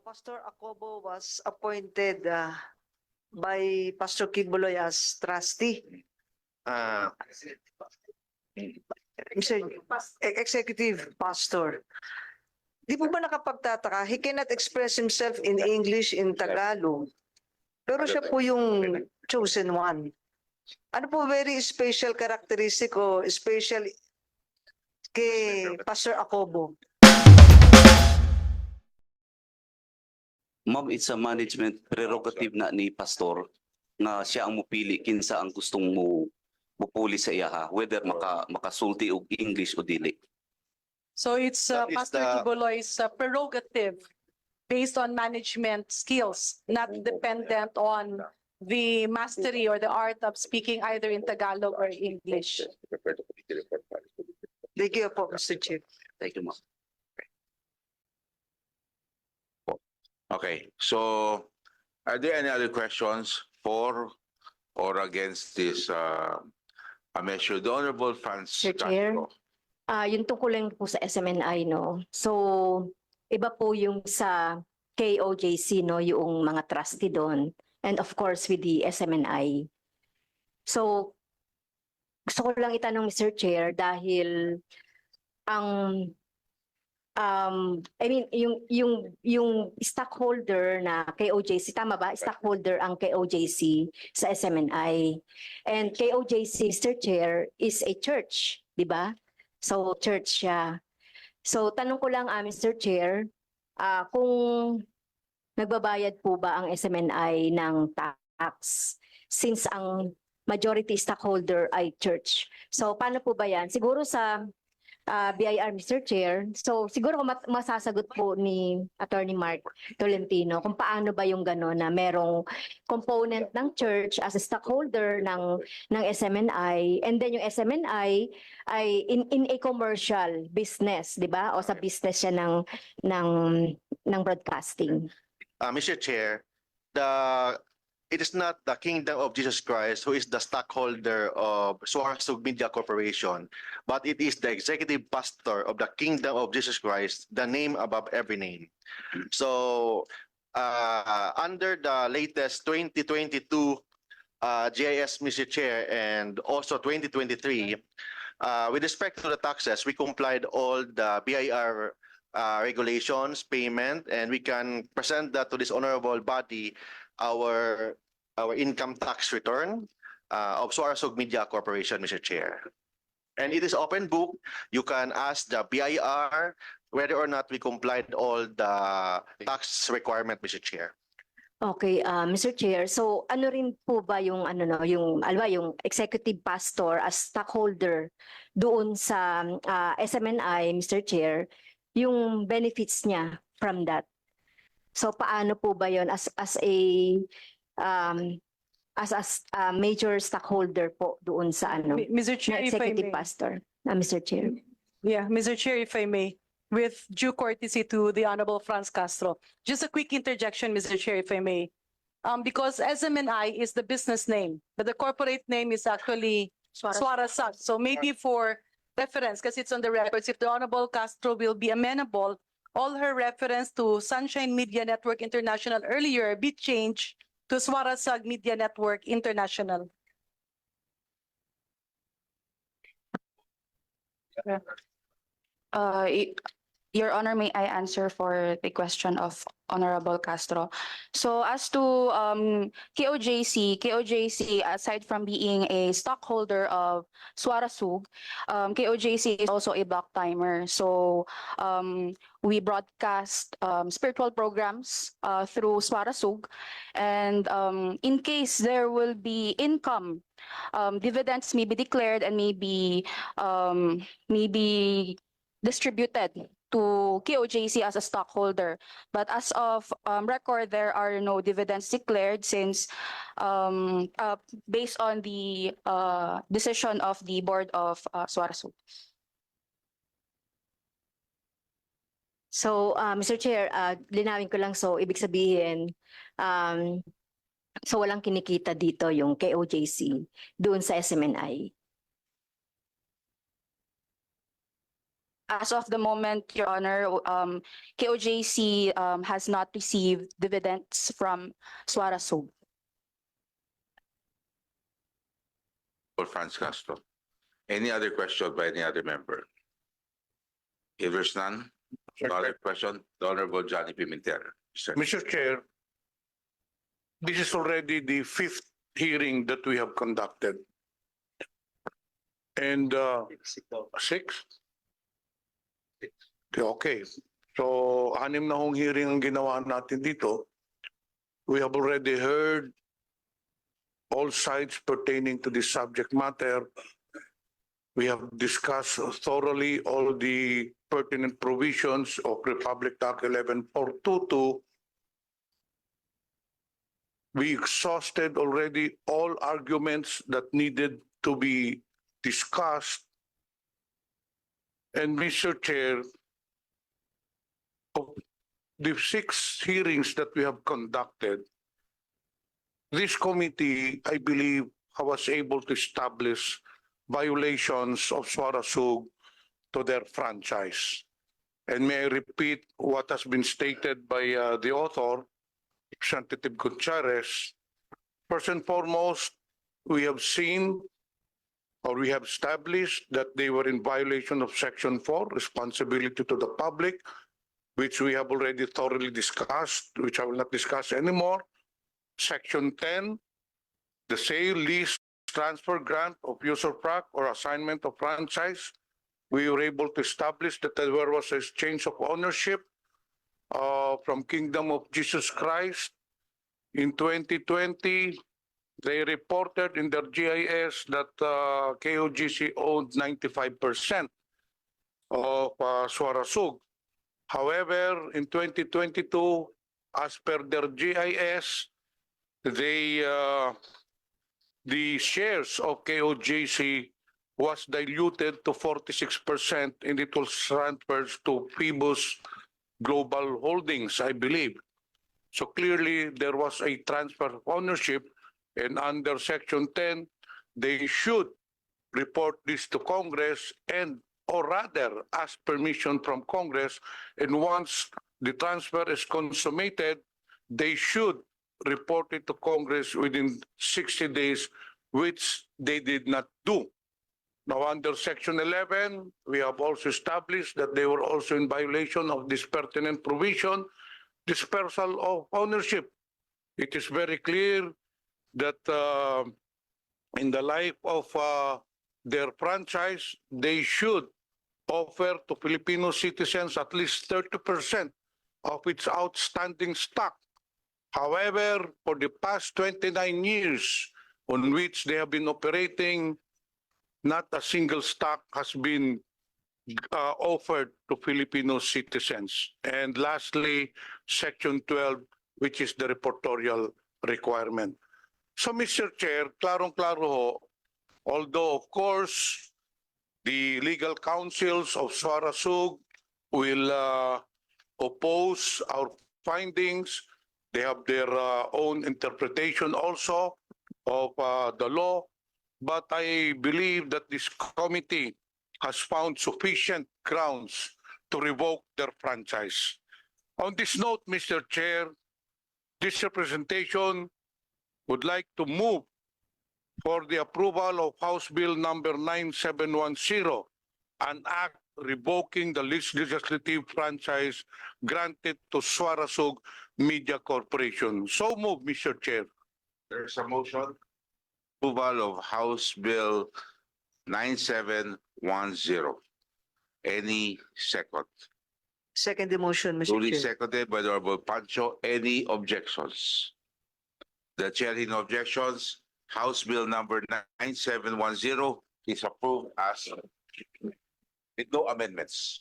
Pastor Acobo was appointed by Pastor Quiboloy as trustee. Uh, Executive pastor. Di po ba nakapagtataka? He cannot express himself in English, in Tagalog. Pero siya po yung chosen one. Ano po very special characteristic o special kay Pastor Acobo? Ma'am, it's a management prerogative na ni pastor na siya ang mupili kinsa ang gustong mupuli sa iya, whether makasulti og English o dili. So it's That is Pastor the- Quiboloy's prerogative based on management skills, not dependent on the mastery or the art of speaking either in Tagalog or English. Thank you po, Mr. Chief. Thank you, ma'am. Okay, so are there any other questions for or against this measure? The Honorable Franz Sir Chair. Castro. Yung tungkol lang po sa SMNI, no? So, iba po yung sa KOJC, no? Yung mga trustee doon. And of course, with the SMNI. So, gusto ko lang itanong, Mr. Chair, dahil ang I mean, yung stockholder na KOJC, tama ba? Stockholder ang KOJC sa SMNI. And KOJC, Mr. Chair, is a church, di ba? So, church siya. So, tanong ko lang, Mr. Chair, kung nagbabayad po ba ang SMNI ng tax since ang majority stockholder ay church. So, paano po ba yan? Siguro sa BIR, Mr. Chair. So siguro masasagot po ni Attorney Mark Tolentino kung paano ba yung gano'n na merong component ng church as a stockholder ng SMNI, and then yung SMNI ay in a commercial business, di ba? O sa business siya ng broadcasting. Mr. Chair, it is not the Kingdom of Jesus Christ who is the stockholder of Suarezug Media Corporation, but it is the executive pastor of the Kingdom of Jesus Christ, the name above every name. So, under the latest 2022 GIS, Mr. Chair, and also 2023, with respect to the taxes, we complied all the BIR regulations, payment, and we can present that to this honorable body, our income tax return of Suarezug Media Corporation, Mr. Chair. And it is open book. You can ask the BIR whether or not we complied all the tax requirement, Mr. Chair. Okay, Mr. Chair. So ano rin po ba yung yung executive pastor as stockholder doon sa SMNI, Mr. Chair, yung benefits niya from that? So paano po ba 'yon as a major stockholder po doon sa Mr. Chair, if I executive may. pastor, Mr. Chair? Yeah, Mr. Chair, if I may, with due courtesy to the Honorable Franz Castro, just a quick interjection, Mr. Chair, if I may. Because SMNI is the business name, but the corporate name is actually Suarezug. So maybe for reference, because it's on the records, if the Honorable Castro will be amenable, all her reference to Sunshine Media Network International earlier be changed to Suarezug Media Network International. Your Honor, may I answer for the question of Honorable Castro? So as to KOJC, aside from being a stockholder of Suarezug, KOJC is also a block timer. So we broadcast spiritual programs through Suarezug, and in case there will be income, dividends may be declared and may be distributed to KOJC as a stockholder. But as of record, there are no dividends declared since based on the decision of the board of Suarezug. So, Mr. Chair, linawin ko lang, so ibig sabihin, so walang kinikita dito yung KOJC doon sa SMNI. As of the moment, Your Honor, KOJC has not received dividends from Suarasug. For Franz Castro. Any other question by any other member? If there's none, no other question, the Honorable Johnny Pimentel. Sir. Mr. Chair, this is already the fifth hearing that we have conducted. And six? Okay. So, 6 na hong hearing ang ginawa natin dito. We have already heard all sides pertaining to this subject matter. We have discussed thoroughly all the pertinent provisions of Republic Act 11422. We exhausted already all arguments that needed to be discussed. And Mr. Chair, of the 6 hearings that we have conducted, this committee, I believe, was able to establish violations of Suarasug to their franchise. And may I repeat what has been stated by the author, Representative Gutierrez. First and foremost, we have seen or we have established that they were in violation of Section 4, responsibility to the public, which we have already thoroughly discussed, which I will not discuss anymore. Section 10, the sale, lease, transfer, grant of usurpact or assignment of franchise. We were able to establish that there was a change of ownership from Kingdom of Jesus Christ. In 2020, they reported in their GIS that KOGC owned 95% of Suarasug. However, in 2022, as per their GIS, the shares of KOGC was diluted to 46% and it was transferred to Phoebus Global Holdings, I believe. So clearly there was a transfer of ownership, and under Section 10, they should report this to Congress and or rather ask permission from Congress, and once the transfer is consummated, they should report it to Congress within 60 days, which they did not do. Now, under Section 11, we have also established that they were also in violation of this pertinent provision, dispersal of ownership. It is very clear that in the life of their franchise, they should offer to Filipino citizens at least 30% of its outstanding stock. However, for the past 29 years on which they have been operating, not a single stock has been offered to Filipino citizens. And lastly, Section 12, which is the reportorial requirement. So, Mr. Chair, klarong-klaro ho, although of course, the legal counsels of Suarasug will oppose our findings. They have their own interpretation also of the law. But I believe that this committee has found sufficient grounds to revoke their franchise. On this note, Mr. Chair, this representation would like to move for the approval of House Bill number 9710, an act revoking the legislative franchise granted to Suarasug Media Corporation. So move, Mr. Chair. There's a motion. Approval of House Bill 9710. Any second? Second the motion, Mr. Duly Chair. seconded by the Honorable Pancho. Any objections? The chair in objections. House Bill number 9710 is approved as with no amendments.